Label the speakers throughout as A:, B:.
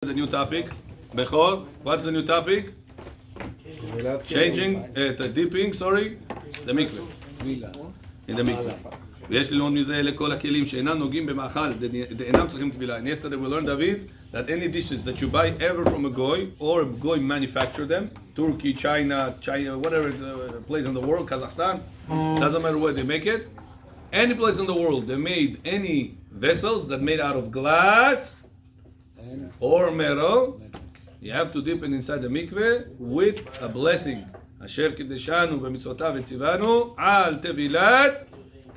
A: The new topic. Bechor. What's the new topic? Changing, dipping, sorry, the mikveh. In the mikveh. ויש ללמוד מזה לכל הכלים שאינם נוגעים במאכל, אינם צריכים טבילה. And yesterday we learned, David, that any dishes that you buy ever from a goy, or a goy manufacture them, Turkey, China, whatever place in the world, Kazakhstan, doesn't matter where they make it, any place in the world, they made any vessels that made out of glass or metal, you have to dip it inside the mikveh with a blessing. אשר קידשנו במצוותיו וציוונו על טבילת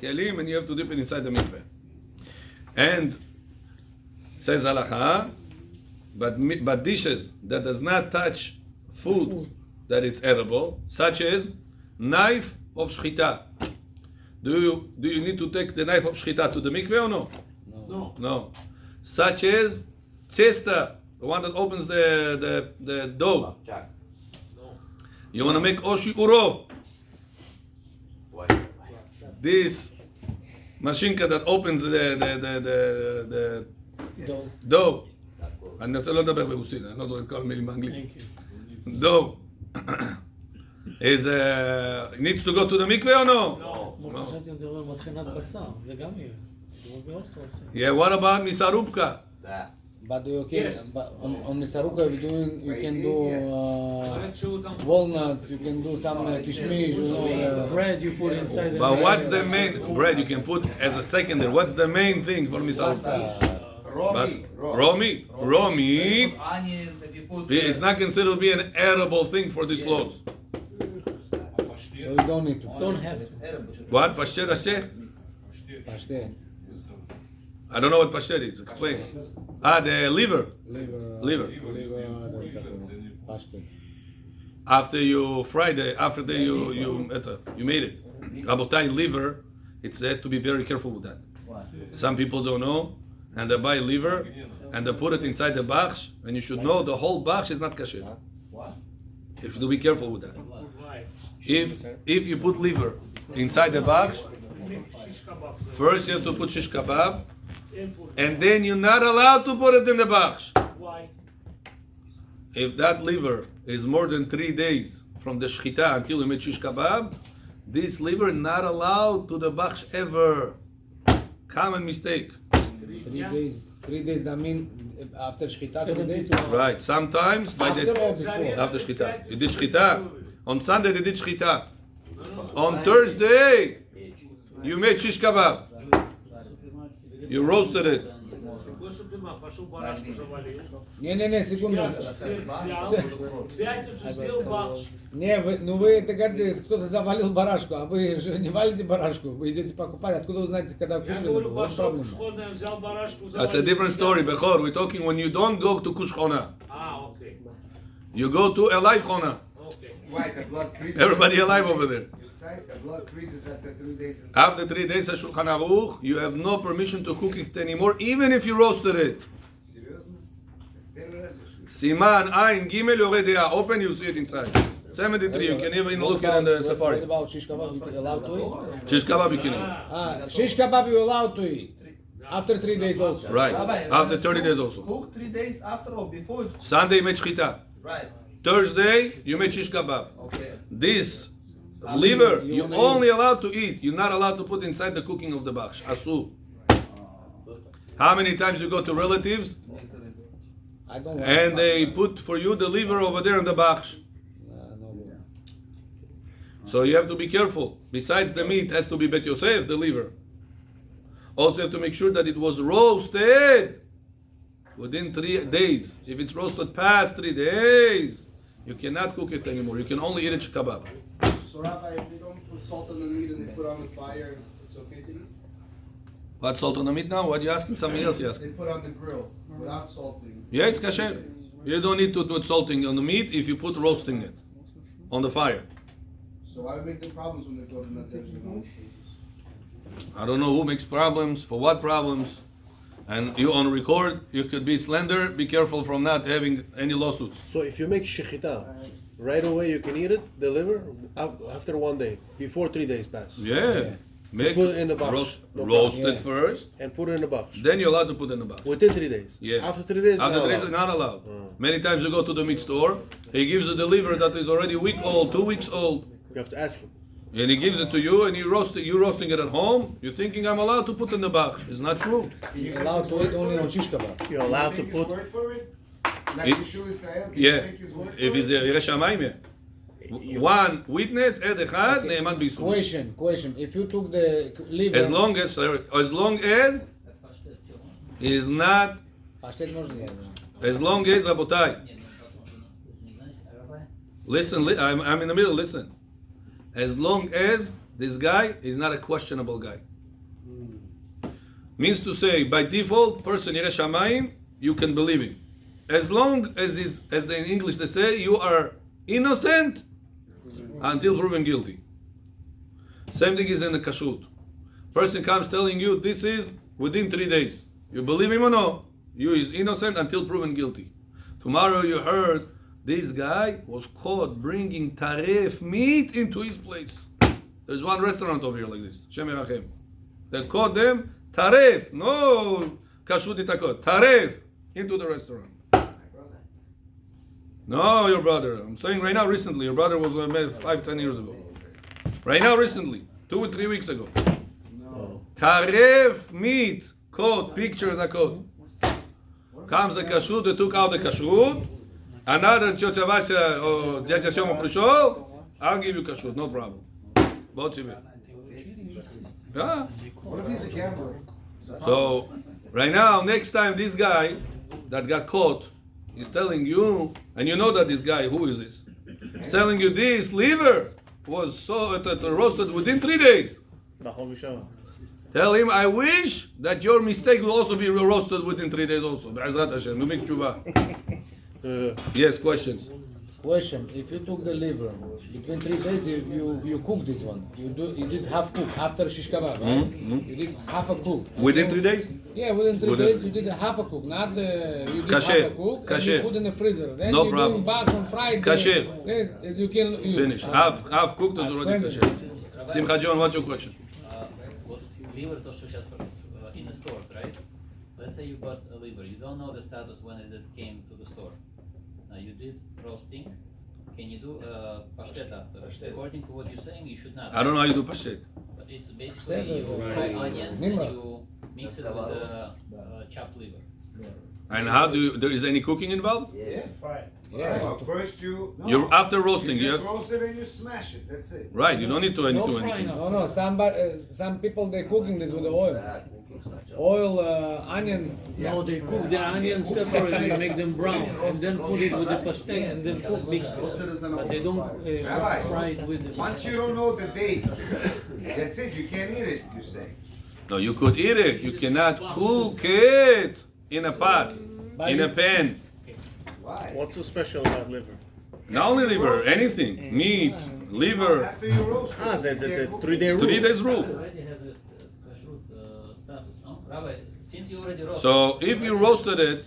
A: kelim, and you have to dip it inside the mikveh. And says Halacha, but dishes that does not touch food that is edible, such as knife of shchita. Do you need to take the knife of shchita to the mikveh or no? No. Such as cesta, the one that opens the dough. You want to make oshi uro. This machinka that opens the dough. אני אנסה לא לדבר ברוסית, אני לא זוכר את כל המילים באנגלית. dough. Is needs to go to the mikveh or no?
B: No. חשבתי מדבר מטחנת בשר, זה גם יהיה.
A: Yeah, what about misarubka?
C: But you can, on Misaruka you can do walnuts, you can do some kishmish,
B: bread you put inside.
A: But what's the main bread you can put as a secondary? What's the main thing for misaruka? Raw meat. Raw meat. It's not considered to be an edible thing for this laws.
C: So you don't need to.
B: Don't have to.
A: What? Pashtet?
C: Pashtet.
A: I don't know what pashtet is. Explain. The liver. Liver.
C: Pashtet.
A: After you fried it, after you made it. Rabotai, liver, it's said to be very careful with that. Some people don't know, and they buy liver, and they put it inside the baksh, and you should know the whole baksh is not kasher. You have to be careful with that. If you put liver inside the baksh, first you have to put shish kebab, and then you're not allowed to put it in the baksh.
B: Why?
A: If that liver is more than 3 days from the shchita until you make shish kebab, this liver is not allowed to the baksh ever. Common mistake.
C: 3 days, that mean after shchita, 3 days?
A: Right. Sometimes by
C: After or before?
A: after shchita. You did shchita. On Sunday they did shchita. On Thursday you made shish kebab. You roasted it.
C: Не, секунду. Не, вы это говорите, кто-то завалил барашку, а вы же не валите барашку, вы идете покупать. Откуда вы знаете, когда купили? Вот проблема.
A: That's a different story, Bechor. We're talking when you don't go to kush chona. You go to a live chona.
D: Why the blood freezes?
A: Everybody alive over there.
D: The blood freezes after 3 days.
A: After 3 days, at Shulchan Aruch, you have no permission to cook it anymore, even if you roasted it. Siman, Ayin, Gimel, Yoreh De'ah. Open, you see it inside. 73, you can even look it on the safari.
C: What about shish kebab, you allowed to eat?
A: Shish kebab, you can eat.
C: Shish kebab you allowed to eat. After 3 days also.
A: Right. After 30 days also.
E: Cook 3 days after or before?
A: Sunday, you made shchita.
E: Right.
A: Thursday, you made shish kebab.
E: Okay.
A: This liver, you're only allowed to eat. You're not allowed to put inside the cooking of the baksh. Asu. How many times you go to relatives
C: I don't want
A: and they put for you the liver over there in the baksh?
C: no.
A: So you have to be careful. Besides the meat, has to be Bet Yosef, the liver. Also, you have to make sure that it was roasted within 3 days. If it's roasted past 3 days, you cannot cook it anymore. You can only eat it kebab.
D: So Rabbi, if they don't put salt on the meat and they put on the fire, it's okay to eat?
A: What, salt on the meat now? What are you asking? Something else you
D: They
A: asking?
D: put on the grill without salting.
A: Yeah, it's kasher. You don't need to put salting on the meat if you put roasting it on the fire.
D: So why would make the problems when they go to Natesh?
A: I don't know who makes problems, for what problems. And you on record, you could be slender. Be careful from not having any lawsuits.
F: So if you make shechita, right away you can eat it, the liver, after 1 day, before 3 days pass.
A: Yeah. Make
F: put it in the box.
A: roast
C: Yeah.
A: it first,
F: And put it in the box.
A: then you're allowed to put it in the box.
F: Within 3 days.
A: Yeah.
F: After 3 days,
A: After
F: not
A: 3 days,
F: allowed.
A: not allowed. Many times you go to the meat store, he gives you the liver that is already a week old, 2 weeks old,
F: You have to ask him.
A: and he gives it to you, and you roast it. You're roasting it at home. You're thinking I'm allowed to put in the box. It's not true.
C: You're allowed to eat only on shish kebab.
F: You're allowed to
D: Take his
F: put.
D: word for it? Like
A: It-
D: Yeshua Israel, can
A: Yeah,
D: you take his word for
A: if
D: it?
A: he's a ירא שמיים, yeah. One witness, עד אחד, נאמן בייסור.
C: Question. If you took the liver...
A: As long as is not,
C: Паштет можно делать.
A: as long as, רבותיי, listen, I'm in the middle, listen. As long as this guy is not a questionable guy. Means to say, by default, person ירא שמיים, you can believe him. As long as as in English they say, you are innocent until proven guilty. Same thing is in the kashrut. Person comes telling you this is within 3 days. You believe him or no? You is innocent until proven guilty. Tomorrow you heard this guy was caught bringing taref meat into his place. There's one restaurant over here like this. Shem Yerachem. They caught them taref, no kashrut itakot, taref into the restaurant. No, your brother. I'm saying right now, recently. Your brother was made 5-10 years ago. Right now, recently. 2 or 3 weeks ago.
F: No.
A: Taref meat. Code. Pictures are code. Comes the kashrut. They took out the kashrut. Another Tiotia Vasya or Dядя Сёма пришел. I'll give you kashrut. No problem. Both of you. Yeah.
D: What if he's a gambler?
A: So, right now, next time this guy that got caught is telling you, and you know that this guy, who is this? He's telling you this liver was roasted within 3 days. Tell him, I wish that your mistake will also be roasted within 3 days also. Be'ezrat Hashem. We make tshuva. Yes, questions?
C: Question. If you took the liver, between 3 days you cook this one. You did half cook after shish kebab, right? You did half a cook.
A: Within 3 days?
C: Yeah, within 3
A: Within-
C: days you did half a cook, not you did
A: Kasher.
C: half a cook and
A: Kasher.
C: you put in the freezer. Then
A: No
C: you
A: problem.
C: bring back on Friday.
A: Kasher.
C: Yes, as you can use.
A: Finish. Half cooked is already
C: Splendid.
A: kasher. Simcha John, what's your question?
G: Вот liver, то, что сейчас in the store, right? Let's say you got a liver. You don't know the status when it came to the store. Now you did roasting. Can you do pashtet after? According to what you're saying, you should not.
A: I don't know how you do pashet.
G: But it's basically
C: Pashtet,
G: you fry onions and
C: Nimrod.
G: you mix it with the chopped liver.
A: And how do you, there is any cooking involved?
D: Yeah.
C: Yeah.
D: Well, first you
A: After roasting,
D: you
A: you
D: just
A: have,
D: roast it and you smash it. That's it.
A: right, you don't need to do
B: No
A: anything.
B: frying.
C: No, some people they cooking this with the oil. Oil, onion.
B: No, they cook their onions separately, make them brown, and then put it with the pashtet, and then cook mix it. But they don't
D: Rabbi,
B: fry it with.
D: once you don't know the date, that's it. You can't eat it. You say.
A: No, you could eat it. You cannot cook it in a pot, in a pan.
D: Why?
F: What's so special about liver?
A: Not only liver, anything, meat, liver.
D: After you roast it,
F: The
D: you can't cook
F: 3
D: it.
F: day rule.
A: 3 days rule.
G: Already has a kashrut status, no? Rabbi, since you already roasted.
A: So if you roasted it,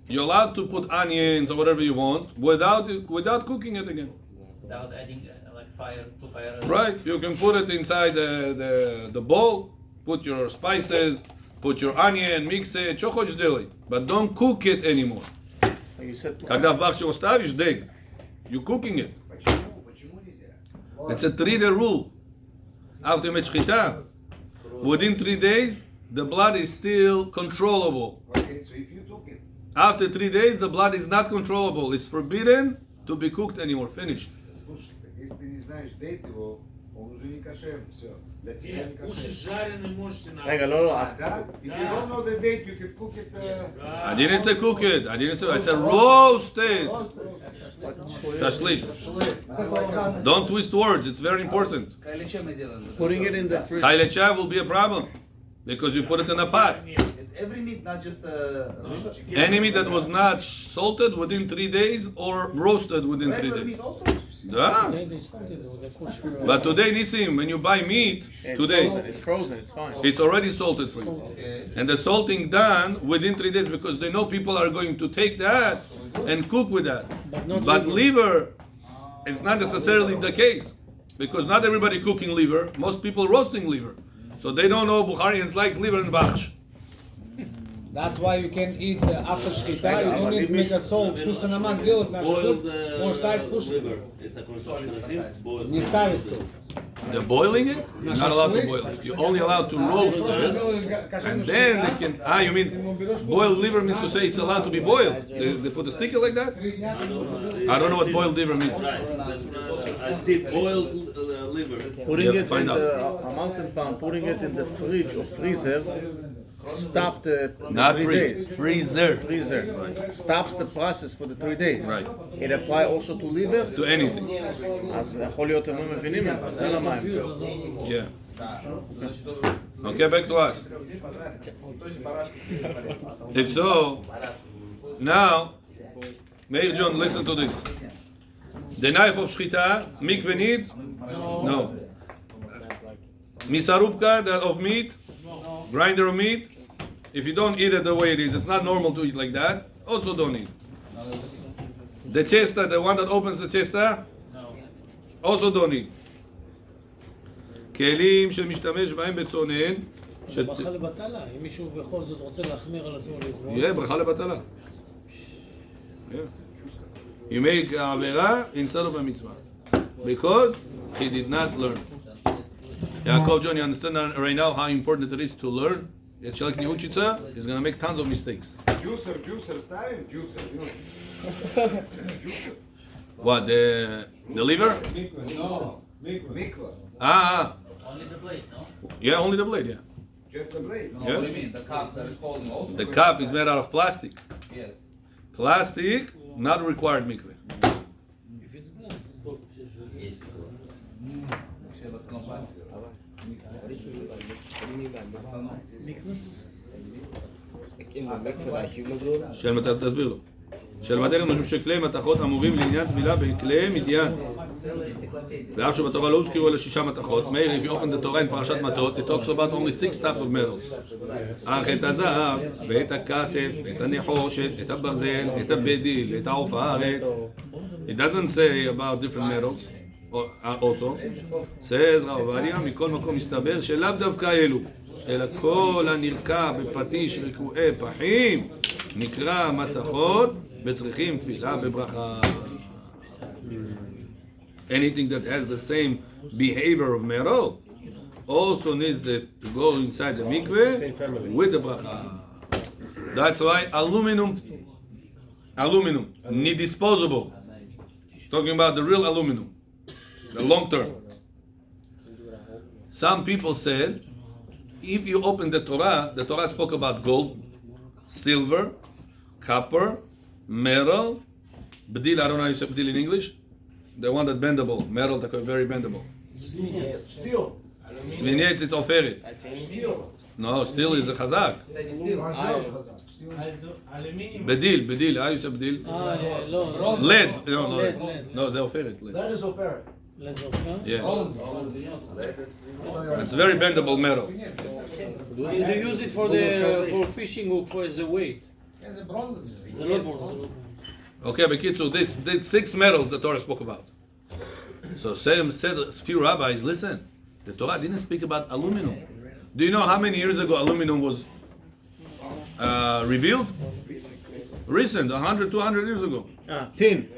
A: you're allowed to put onions or whatever you want without cooking it again.
G: Without adding like fire to fire.
A: Right? You can put it inside the bowl, put your spices, put your onion, mix it, что хочешь делай. But don't cook it anymore.
F: You said
A: Когда в бахче оставишь, дег, you're cooking it.
D: Почему нельзя?
A: It's a 3-day rule. After you make shchita, within 3 days, the blood is still controllable.
D: Okay, so if you took it,
A: After 3 days, the blood is not controllable. It's forbidden to be cooked anymore. Finished.
D: слушай, так если ты не знаешь дейт его, он уже не кошер, все. Для тебя не
B: Уши
D: кошер.
B: жареные можете на.
F: רגע, לא,
D: Ah, да? If you don't know the date, you can cook it.
A: I didn't say cook it. I said roast it. Shashlik. Don't twist words. It's very important.
E: Putting it in the fridge.
A: Chaylecha will be a problem because you put it in a pot.
E: It's every meat, not just the liver.
A: Any meat that was not salted within 3 days or roasted within 3
E: Regular meat
A: days.
E: also.
A: Yeah.
B: They salted with the kosher.
A: But today, Nisim, when you buy meat,
F: it's
A: today,
F: frozen. It's frozen. It's fine.
A: it's already salted for you.
E: Okay.
A: And the salting done within 3 days because they know people are going to take that and cook with that.
B: not
A: But liver, it's not necessarily the case because not everybody cooking liver. Most people roasting liver. So they don't know Bukharians like liver and baksh.
C: That's why you can eat after shchita, you don't need to make a salt. Шушка намаз делать на шашлык, можешь ставить кушать. Не ставить стол.
A: They're boiling it? You're not allowed to boil it. You're only allowed to roast it. And then they can, you mean, boiled liver means to say it's allowed to be boiled. They put a sticker like that? I don't know what boiled liver means.
F: I see boiled liver. Putting it in a mountain palm, putting it in the fridge or freezer, stop the
A: Not
F: 3
A: free,
F: days.
A: freezer.
F: Freezer stops the process for the 3 days.
A: Right.
F: It apply also to liver.
A: To anything.
F: אז יכול להיות הם לא מבינים את זה, זה למה הם.
A: Yeah. Okay, back to us. If so, now, Meir John, listen to this. The knife of shchita, mikveh need? No. Misarubka of meat, grinder of meat. If you don't eat it the way it is, it's not normal to eat like that. Also don't eat. The chesta, the one that opens the chesta, also don't eat. כלים שמשתמש בהם בצונן,
B: ברכה לבטלה, אם מישהו בכל זאת רוצה להחמיר על עצמו לטבול.
A: יהיה ברכה לבטלה. You make עבירה instead of a mitzvah. Because he did not learn. Yaakov John, you understand right now how important it is to learn? Человек не учится, he's going to make tons of mistakes.
H: Juicer ставим? Juicer.
A: What, the liver?
C: No,
H: Mikvah.
G: Only the blade, no?
A: Yeah, only the blade, yeah.
H: Just the blade.
E: No,
A: Yeah.
E: what do you mean? The cup that is holding also?
A: The cup is made out of plastic.
E: Yes.
A: Plastic, not required mikveh.
B: If it's glass.
E: Все в основном пластик.
A: של מתי, תסביר לו. של מתי משום שכלי מתכות אמורים לעניין טבילה בכלי מדיין. ואף שבתורה לא הוזכרו אלא 6 מתכות, מאיר, if you open the Torah in פרשת מטות, it talks about only 6 types of metals. אך את הזהב, ואת הכסף, ואת הנחושת, את הברזל, את הבדיל, את העופרת. It doesn't say about different metals, also. says רב עובדיה, מכל מקום מסתבר שלאו דווקא אלו, אלא כל הנרקע בפטיש רקועי פחים, נקרא מתכות, וצריכים תפילה בברכה. Anything that has the same behavior of metal also needs to go inside the mikveh with the bracha. That's why aluminum, need disposable. Talking about the real aluminum, the long term. Some people said, if you open the Torah spoke about gold, silver, copper, metal, b'dil, I don't know how you say b'dil in English. The one that bendable, metal that is very bendable.
H: Steel.
A: Svinyetz, it's oferet.
H: Steel.
A: No, steel is a chazak. B'dil, how you say b'dil?
B: לא.
A: Lead.
B: Lead.
A: No, זה oferet. lead.
H: That is opera.
A: Yeah. It's very bendable metal.
B: They use it for fishing hook as a weight.
C: זה ברונז.
B: זה לא ברונז.
A: Okay, בקיצור, this 6 metals the Torah spoke about. So Sam said, a few rabbis, listen, the Torah didn't speak about aluminum. Do you know how many years ago aluminum was revealed? Recent, 100, 200 years ago.
F: tin.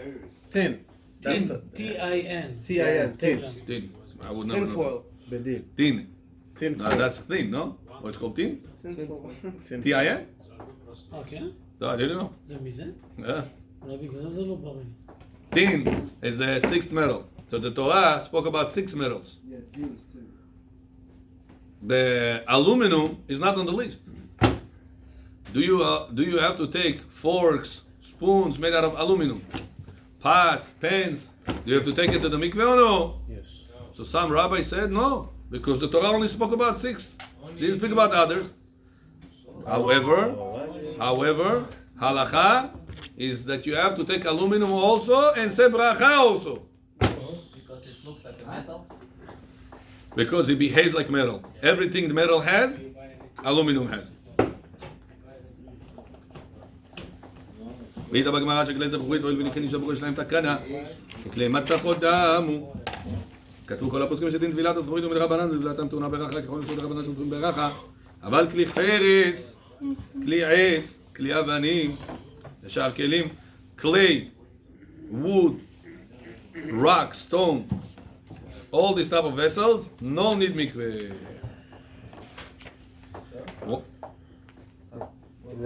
F: That's the
B: T-I-N.
F: tin.
A: Tin. I would never know.
F: Tinfoil. Bedil.
A: Tin.
F: Tin
A: No,
F: foil.
A: that's thin, no? Oh, it's called tin?
F: Tin.
A: T-I-N?
B: אוקיי.
A: No, I didn't know.
B: זה מזה?
A: Yeah.
B: אולי בגלל זה זה לא בריא.
A: Tin is the 6th metal. So the Torah spoke about 6 metals.
D: Yeah, Jews too.
A: The aluminum is not on the list. Do you have to take forks, spoons made out of aluminum, pots, pans? Do you have to take it to the mikveh or no?
F: Yes.
A: So some rabbis said no, because the Torah only spoke about 6. Didn't speak about others. However, halacha is that you have to take aluminum also and say bracha also.
G: Because it looks like a metal.
A: Because it behaves like metal. Everything the metal has, aluminum has. והייתה בגמרא שכלי זכוכית הואיל ונקנים שברו שלהם תקנה, ככלי מתכות דמו. כתבו כל הפוסקים שדין טבילת הזכורית ומדרבנן וטבילתם טעונה ברכה ככל שדין דרבנן שטעונים ברכה, אבל כלי חרס, כלי עץ, כלי אבנים, ושאר כלים, clay, wood, rock, stone, all these type of vessels, no need mikveh.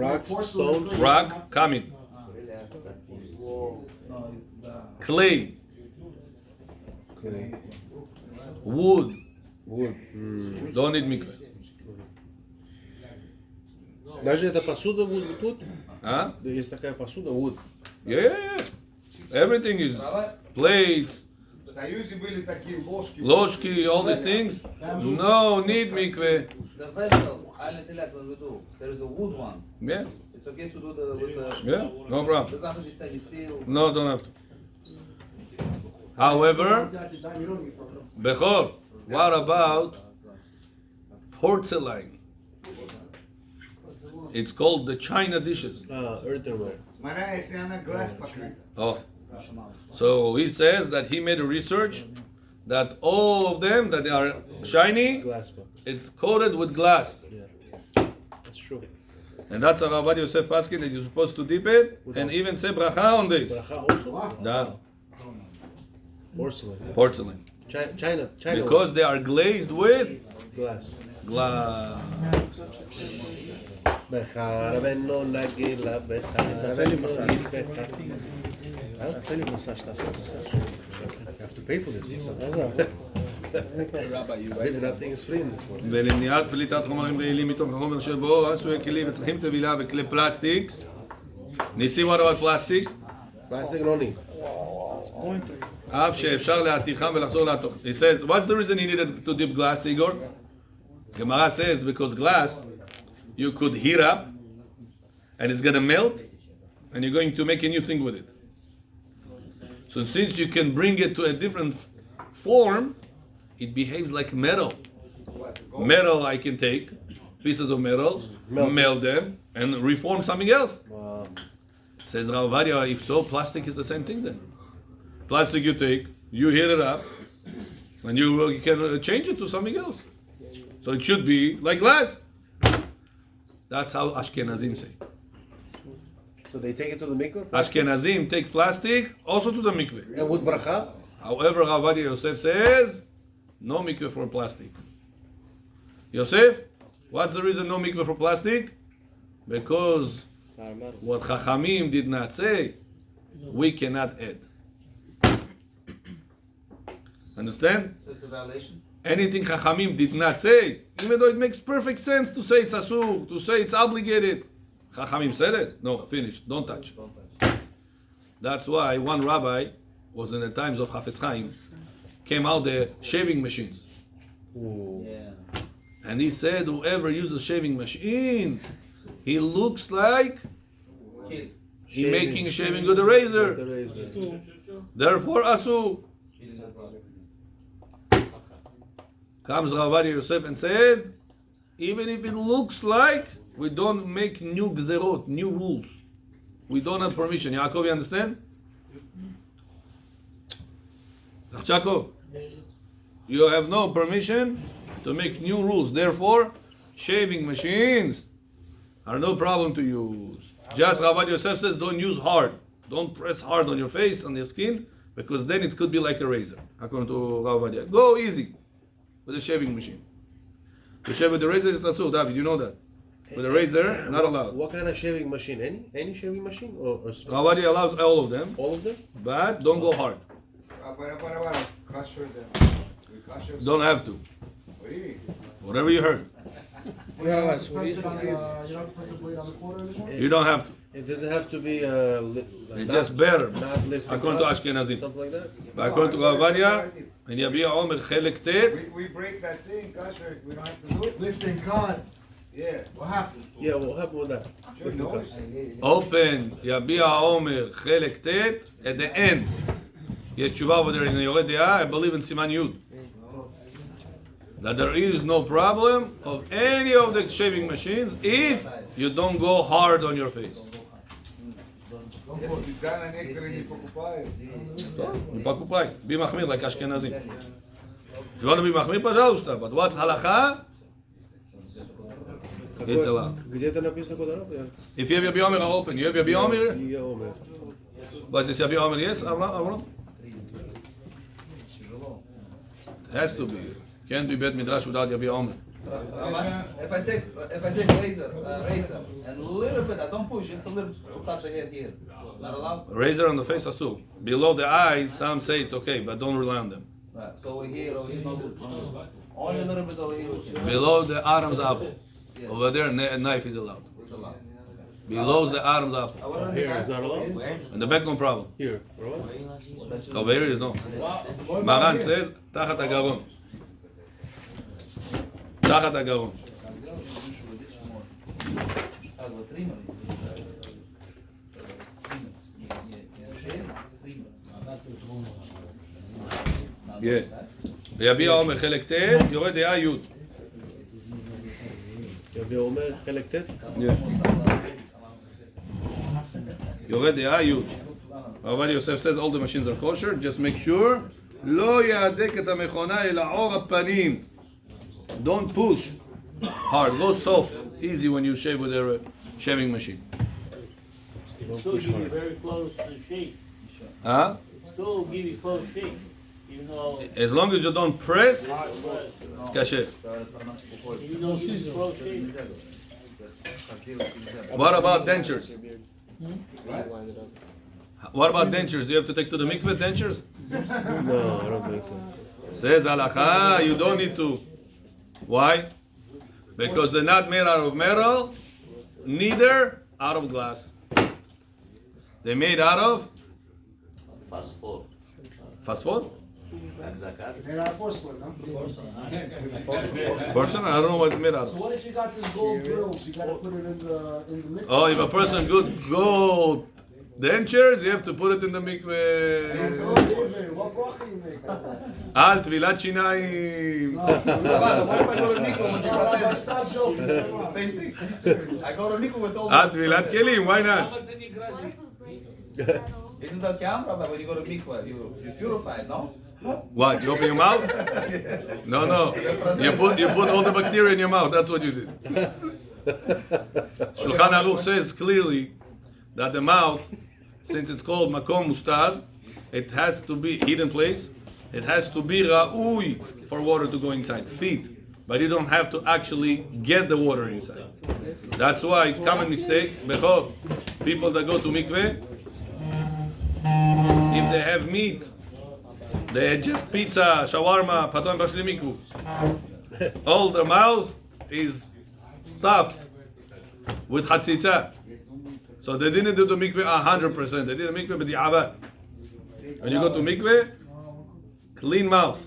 I: Rock, stone,
A: Rock, coming. Clay,
I: clay,
A: wood,
I: wood.
A: don't need mikveh.
I: Даже эта посуда wood тут?
A: Huh?
I: Есть такая посуда wood.
A: Yeah. Everything is plates,
H: В Союзе были такие ложки.
A: ложки, all these things. No need mikveh.
E: The vessel, when we do, there is a wood one.
A: Yeah,
E: It's okay to do the with the.
A: yeah, no problem.
E: Doesn't have to be stainless steel.
A: No, don't have to. However, Bechor, what about porcelain? It's called the China dishes.
I: Earthenware.
H: Смотря, если она глаз покрыта.
A: Oh. So he says that he made a research that all of them that are shiny,
I: Glass book.
A: it's coated with glass.
I: That's true.
A: And that's how Rabbi Yosef Paskin that you're supposed to dip it and even say bracha on this.
I: Bracha also?
A: Da,
I: Porcelain.
A: porcelain.
I: China.
A: Because they are glazed with
I: glass.
A: glass.
I: בחרא בנו נגילה
F: תעשה לי מסאז'.
I: בחרא.
F: תעשה לי מסאז', תעשה לי מסאז'.
I: I have to pay for this.
E: Rabbi, you
I: Maybe nothing is free in this world.
A: ולמניעת פליטת חומרים רעילים מתוך החומר שבו עשוי כלים וצריכים טבילה וכלי פלסטיק. ניסים, what about plastic?
I: Plastic no need.
A: אף שאפשר להתיחם ולחזור להתוך. He says, what's the reason he needed to dip glass, Igor? Gemara says, because glass, you could heat up, and it's gonna melt, and you're going to make a new thing with it. So since you can bring it to a different form, it behaves like metal. Metal I can take, pieces of metal, melt them, and reform something else.
I: Wow.
A: Says Rav Ovadia, if so, plastic is the same thing then. Plastic you take, you heat it up, and you can change it to something else. So it should be like glass. That's how Ashkenazim say.
I: So they take it to the mikveh?
A: Ashkenazim take plastic also to the mikveh.
I: And with bracha?
A: However, Rav Ovadia Yosef says, no mikveh for plastic. Yosef, what's the reason no mikveh for plastic? Because what Chachamim did not say, we cannot add. Understand?
E: So it's a violation.
A: Anything Chachamim did not say, even though it makes perfect sense to say it's asur, to say it's obligated. Chachamim said it? No, finished. Don't touch. That's why one rabbi was in the times of Hafetz Chaim, came out the shaving machines.
E: Yeah.
A: And he said, whoever uses shaving machine, he looks like
E: Kid.
A: he making shaving with a razor.
I: The razor.
A: Therefore, asur. Comes Rav Ovadia Yosef and said, even if it looks like, we don't make new gzerot, new rules. We don't have permission. Yaakov, you understand? Yaakov, you have no permission to make new rules. Therefore, shaving machines are no problem to use. Just Rav Ovadia Yosef says, don't use hard. Don't press hard on your face, on your skin, because then it could be like a razor. According to Rav Ovadia. Go easy with a shaving machine. To shave with the razor is asur, David, you know that. With a razor, not allowed.
I: What kind of shaving machine? Any shaving machine? Or
A: Rav Ovadia allows all of them,
I: all of them?
A: but don't go hard.
H: Kasher them. We kasher.
A: Don't have to.
H: What do you mean?
A: Whatever you heard.
C: Yeah, right. So
D: You don't have to place a blade on the corner anymore?
A: You don't have to.
I: It doesn't have to be
A: It's just better.
I: not lifting
A: According to
I: up,
A: Ashkenazim.
I: something like that.
A: But according to Rav Ovadia, and Yabiya Omer Chelek Tet,
H: We break that thing, kasher. We don't have to do it.
D: Lifting cut.
H: Yeah.
D: What happened?
I: Yeah, what happened with that?
H: Sure, noise.
A: open Yabiya Omer Chelek Tet, at the end. יש תשובה over there in Yored De'ah, I believe in Siman Yud. That there is no problem of any of the shaving machines if you don't go hard on your face.
H: Я специально некоторые не покупаю.
A: So, покупай. Be מחמיר like Ashkenazim. If you want to be מחמיר, пожалуйста. But what's halacha? It's allowed.
I: Где это написано куда надо?
A: If you have your Omer open, you have your Omer.
I: Я умер.
A: But is your Omer yes? Avram? It has to be. Can't be Bet Midrash without your Omer.
E: If I take razor and a little bit, I don't push, just a little to cut the hair here. Not allowed?
A: Razor on the face, asur. Below the eyes, some say it's okay, but don't rely on them.
E: Right. So over here, no good. Only a little bit over here.
A: Below the Adam's apple. Over there, a knife is allowed.
E: It's allowed.
A: Below the Adam's apple.
I: Here is not allowed?
A: In the back, no problem.
I: Here, right?
A: Over here is no. Maran says, תחת הגרון. תחת הגרון. ויביע עומר חלק ט' יורד דעה י'.
I: יביע אומר חלק ט'?
A: יורד דעה י'. הרב יוסף says all the machines are kosher, just make sure לא יהדק את המכונה אל העור הפנים. Don't push hard, go soft, easy when you shave with a shaving machine.
B: Still give you very close shape.
A: Huh?
B: Still give you close shape. Even though
A: As long as you don't press, it's kasher.
B: even though it's close shape.
A: What about dentures? What about dentures? Do you have to take to the mikveh dentures?
I: No, I don't think so.
A: Says halacha, you don't need to. Why? Because they're not made out of metal, neither out of glass. They're made out of
F: Phosphor.
A: phosphor?
D: Made out of porcelain, huh?
A: Porcelain? I don't know what it's made out
D: So
A: of.
D: what if you got this gold grills? You gotta put it in the mix.
A: Oh, if a person good gold dentures, you have to put it in the mikveh.
D: What bracha you make?
A: על טבילת שיניים.
E: What if I go to Nico when you got this?
D: Stop joking.
E: It's the same thing. I go to Nico with all
A: על
E: this.
A: טבילת כלים, why not?
E: Isn't that camera? But when you go to Mikvah, you purify it, no?
A: What? You open your mouth? No. You put all the bacteria in your mouth. That's what you did. Shulchan Aruch says clearly that the mouth, since it's called makom mustar, it has to be hidden place. It has to be ra'ui for water to go inside. Feet. But you don't have to actually get the water inside. That's why common mistake, bechor, people that go to mikveh, if they have meat, they had just pizza, shawarma, paton bashli miku. All the mouth is stuffed with chatzitza. So they didn't do the mikveh 100%. They did the mikveh b'di'avad. When you go to mikveh, clean mouth.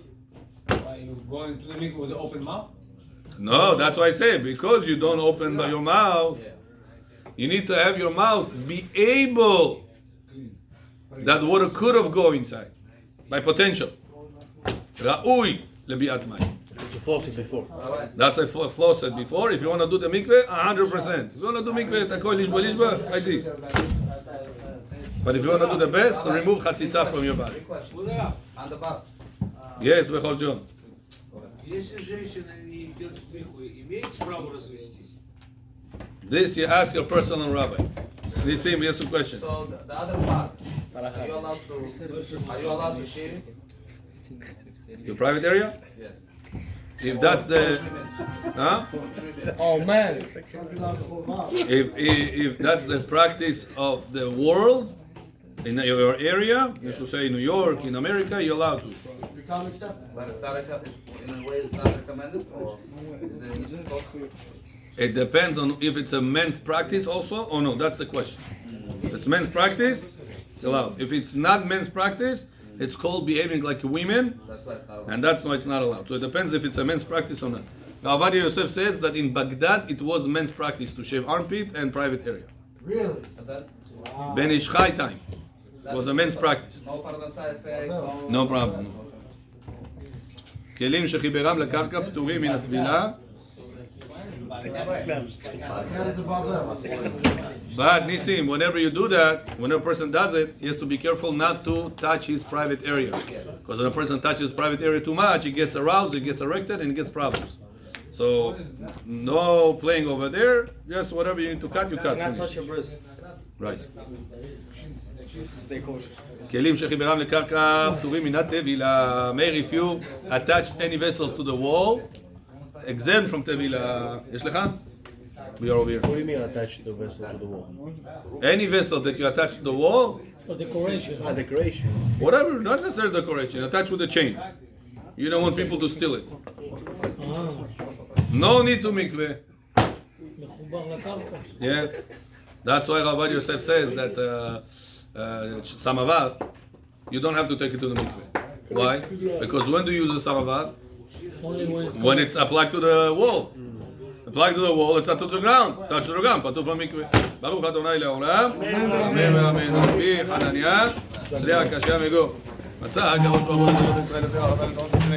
C: Are you going to the mikveh with the open mouth?
A: No, that's why I say, because you don't open your mouth, you need to have your mouth be able that water could have go inside by potential. Ra'ui lebiat mayim.
I: To floss it before.
A: That's I floss said before. If you want to do the mikveh, 100%. If you want to do mikveh, takoi lishba, I do. But if you want to do the best, remove chatzitza from your body.
E: On the back.
A: Yes, bechol John.
J: Если женщина не идет в микву, имеет право развестись?
A: This you ask your personal rabbi. This same yes question.
E: So the other part, are you allowed to shave it?
A: Your private area?
E: Yes.
A: If that's the, huh?
C: Oh man!
A: If that's the practice of the world in your area, used to say New York, in America, you're allowed to.
E: But it's not in a way it's not recommended, or
A: It depends on if it's a men's practice also or no. That's the question. If it's men's practice, it's allowed. If it's not men's practice, it's called behaving like women,
E: that's why it's not allowed.
A: and that's why it's not allowed. So it depends if it's a men's practice or not. Now, Avadia Yosef says that in Baghdad it was men's practice to shave armpit and private area.
D: Really?
A: Ben Ish Chai time was a men's practice.
E: No part of the side effect.
A: No problem. כלים שחיברם לקרקע פטורים מן הטבילה But Nisim, whenever you do that, when a person does it, he has to be careful not to touch his private area. Because when a person touches his private area too much, he gets aroused, he gets erected, and he gets problems. So, no playing over there. Just whatever you need to cut, you cut.
I: Not touch your bris.
A: Right. כלים שחיברם לקרקע פטורים מן הטבילה. Meir, if you attach any vessels to the wall, exempt from טבילה. יש לך? We are over here.
I: What do you mean attach the vessel to the wall?
A: Any vessel that you attach to the wall,
B: For decoration.
I: Decoration.
A: whatever, not necessarily decoration, attach with a chain. You don't want people to steal it. No need to mikveh.
B: מחובר לקרקע.
A: Yeah. That's why Rabbi Yosef says that samavar, you don't have to take it to the mikveh. Why? Because when do you use the samavar?
B: Only
A: When it's applied to the wall. Applied to the wall, it's not to the ground. Touch the ground, פטור במקווה. ברוך אדוני לעולם. אמן ואמן. רבי חנניה, שליח קשה מגו. מצא הקדוש ברוך הוא את ישראל לפי הרב